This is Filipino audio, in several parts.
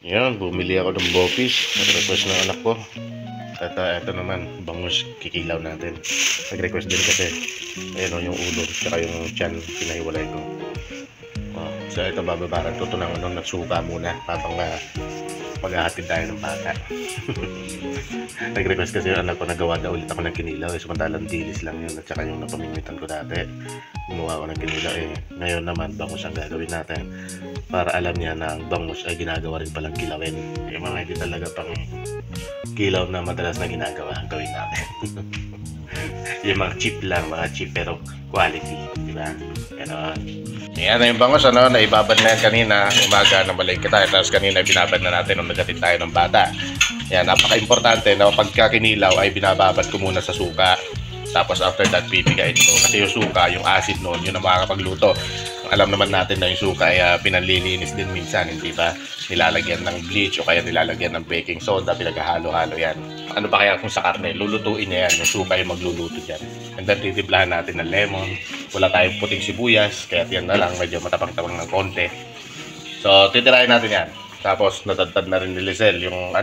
Yan, bumili ako ng bopis. Nag-request ng anak ko. At ito naman, bangus kikilaw natin. Nag-request din kasi. Ayan o, yung ulo, tsaka yung tiyan, pinahiwalay ko. So ito, bababaran ko ito ng nagsuka muna. Papang maghahatid tayo ng bata. Nag-request kasi yung anak ko, nagawa daw ulit ako ng kinilaw. Samantalang dilis lang yun. At saka yung napamimitan ko dati, gumawa ko ng kinilaw. Ngayon naman, bangus ang gagawin natin. Para alam niya na ang bangus ay ginagawa rin palang kilawin. Yung mga hindi talaga pang kilaw na madalas na ginagawa, gawin natin. Yung mga cheap lang, mga cheap pero quality. Diba? Ganon. Yan na yung bangus, naibabad na yan kanina, umaga na balik kita. Tapos kanina binabad na natin nung naghatid tayo ng bata. Yan, napaka-importante na pagka kinilaw ay binababad ko muna sa suka. Tapos after that, pipigain ko. Kasi yung suka, yung acid noon, yun ang makakapagluto. Alam naman natin na yung suka ay pinanlilinis din minsan, hindi ba? Nilalagyan ng bleach o kaya nilalagyan ng baking soda, pinaghahalo-halo yan. Ano ba kaya kung sa karne, lulutuin niya yan, yung suka yung magluluto dyan. And then titiblahan natin ng lemon. Wala tayong puting sibuyas, kaya yan na lang, medyo matapang-tapang ng konti. So, titirahin natin yan. Tapos, natadtad na rin ni Lizelle yung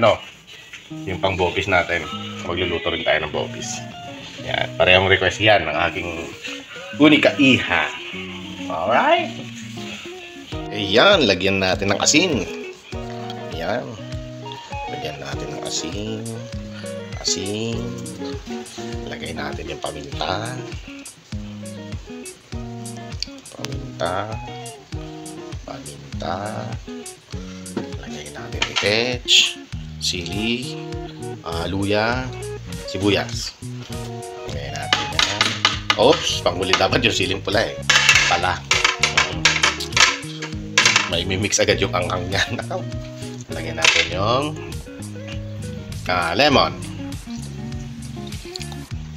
yung pang bopis natin. Magluluto rin tayo ng bopis. Yan, parehong request yan ng aking unika iha. Alright. Ayan, lagyan natin ng asin. Ayan. Lagyan natin ng asin. Asin. Lagay natin yung paminta. Paminta. Paminta. Lagay natin yung pech, sili, luya, sibuyas. Lagay natin yan. Oops, panghuli dapat yung siling pula pala. May mimix agad yung anghang niyan. Lagyan natin yung lemon.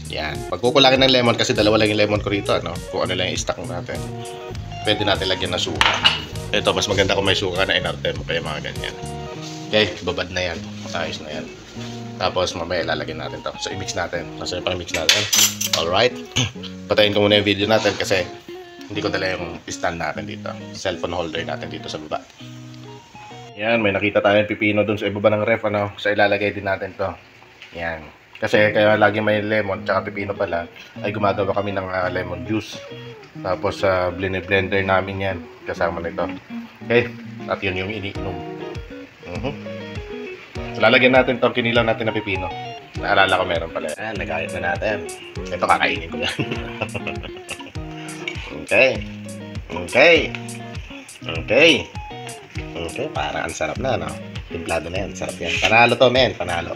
Yan. Pagkukulangin ng lemon kasi dalawa lang yung lemon ko rito, kung ano lang yung stock natin. Pwede natin lagyan ng suka. Ito, mas maganda kung may suka na inarte mo kaya mga ganyan. Okay, babad na yan. Ayos na yan. Tapos mamaya lalagyan natin ito. So i-mix natin. Kasi pang-mix natin. Alright. Patayin ko muna yung video natin kasi hindi ko dala yung stand natin dito. Cellphone holder natin dito sa baba. Yan, may nakita tayong pipino dun sa ibaba ng ref, So ilalagay din natin to. Yan. Kasi kaya lagi may lemon tsaka pipino pala, ay gumagawa kami ng lemon juice. Tapos blender namin yan kasama nito. Okay? At yun yung iniinom. So lalagyan natin to, kinilaw natin na pipino. Naalala ko meron pala. Nagayat na natin. Ito kakainin ko yan. Okay. Okay. Okay. Okay, parang ang sarap na, Timplado na yan, sarap yan. Panalo to, men, panalo.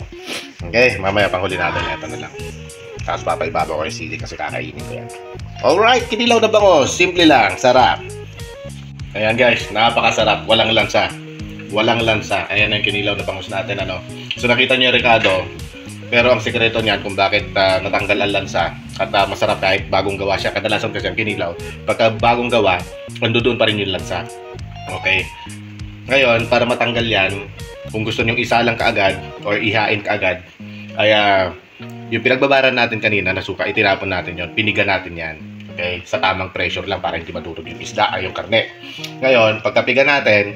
Okay, mamaya panghuli natin, ito na lang. Tapos papaibabaw ko yung sili kasi kakainin ko yan. Alright, kinilaw na bangus. Simple lang, sarap. Ayan guys, napakasarap. Walang lansa. Walang lansa. Ayan ang kinilaw na bangus natin, So nakita niyo yung Ricardo. Pero ang sekreto niyan kung bakit natanggal ang lansa at masarap kahit bagong gawa siya. Kadalasan kasi ang kinilaw, pagka bagong gawa, doon pa rin yung lansa. Okay? Ngayon, para matanggal yan, kung gusto nyo isa lang kaagad or ihain kaagad, ay yung pinagbabaran natin kanina na suka, itinapon natin yon, piniga natin yan. Okay? Sa tamang pressure lang para hindi madurog yung isda ay yung karne. Ngayon, pagkapiga natin,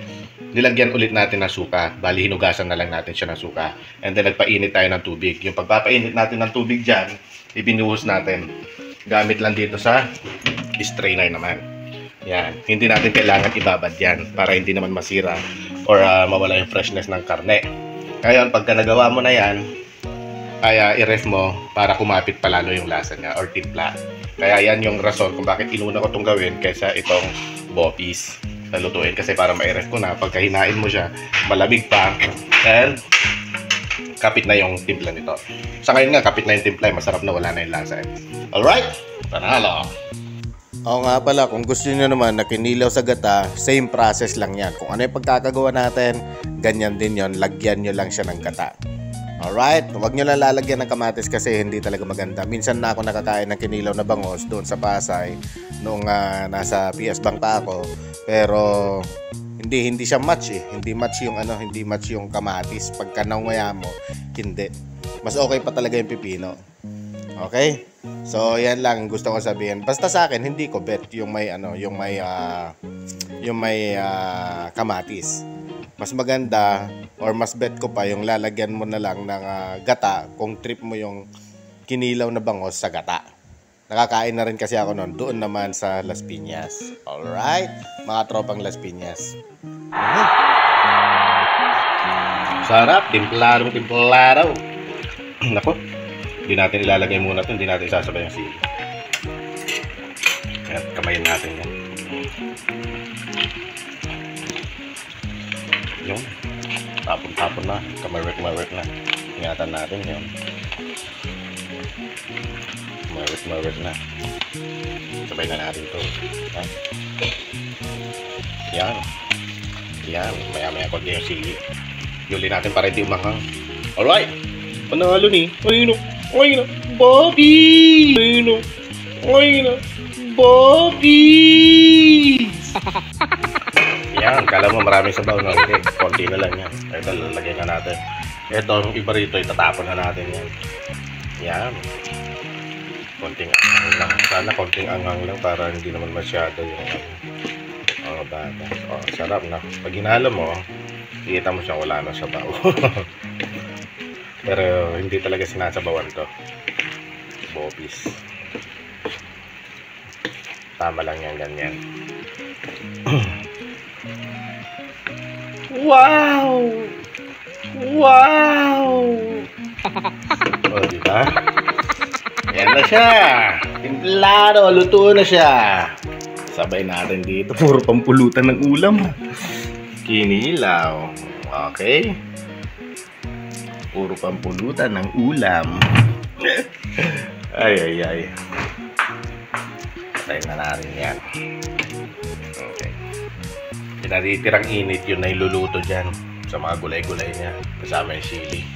nilagyan ulit natin ng suka. Bali, hinugasan na lang natin siya ng suka. And then, nagpainit tayo ng tubig. Yung pagpapainit natin ng tubig dyan, ibinuhos natin. Gamit lang dito sa strainer naman. Yan. Hindi natin kailangan ibabad yan para hindi naman masira or mawala yung freshness ng karne. Ngayon, pagka nagawa mo na yan, ay i-ref mo para kumapit palalo yung lasa niya or timpla. Kaya yan yung rason kung bakit inuna ko itong gawin kaysa itong bopis. Nalutuin kasi para ma-ref ko na pagka hinain mo siya malamig pa and kapit na yung timpla nito. Sa ngayon nga kapit na yung timpla, masarap na, wala na yung lasa. Alright, panalo. Oo nga pala, kung gusto niyo naman na kinilaw sa gata, same process lang yan. Kung ano yung pagkakagawa natin, ganyan din yon, lagyan nyo lang siya ng gata. Alright, huwag nyo lang lalagyan ng kamatis kasi hindi talaga maganda. Minsan na ako nakakain ng kinilaw na bangus doon sa Pasay nung nasa PS Bank pa ako. Pero hindi siya match Hindi match yung kamatis. Pagka nanguya mo, hindi. Mas okay pa talaga yung pipino. Okay? So, yan lang gusto ko sabihin. Basta sa akin, hindi ko bet yung may kamatis. Mas maganda or mas bet ko pa yung lalagyan mo na lang ng gata kung trip mo yung kinilaw na bangos sa gata. Nakakain na rin kasi ako noon doon naman sa Las Piñas. Alright, mga tropang Las Piñas. Sarap, timplado. Nako, hindi natin ilalagay muna ito, hindi natin isasabay ang sili. Kaya kamayin natin yan. Yung tapon na, kamarwek na. Ingatan natin yun. Marwet na. Sabay na natin ito. Yan. Maya konti yung sili. Yuli natin para hindi umanghang. Alright. Panalo ni. Ayun na. Bobby! Ayun na. Bobby! Yan. Kala mo maraming sabaw na. Hindi. Konti na lang yan. Ito, lalagyan na natin. Ito, yung iba rito, itatapon na natin yan. Yan. Konting angang lang. Sana konting angang lang para hindi naman masyado yung bata. Sarap na. Pag hinalo mo, kita mo siyang wala na sabaw. Pero hindi talaga sinasabawan to. Bobis. Tama lang yan, ganyan. Wow! O, diba? Yan na siya. Timplado, luto na siya. Sabay natin dito. Puro pampulutan ng ulam. Kinilaw. Okay. Puro pampulutan ng ulam. Ay. Patayin na natin yan. Okay. Pinatitirang init yun na iluluto dyan sa mga gulay-gulay niya. Kasama yung sili.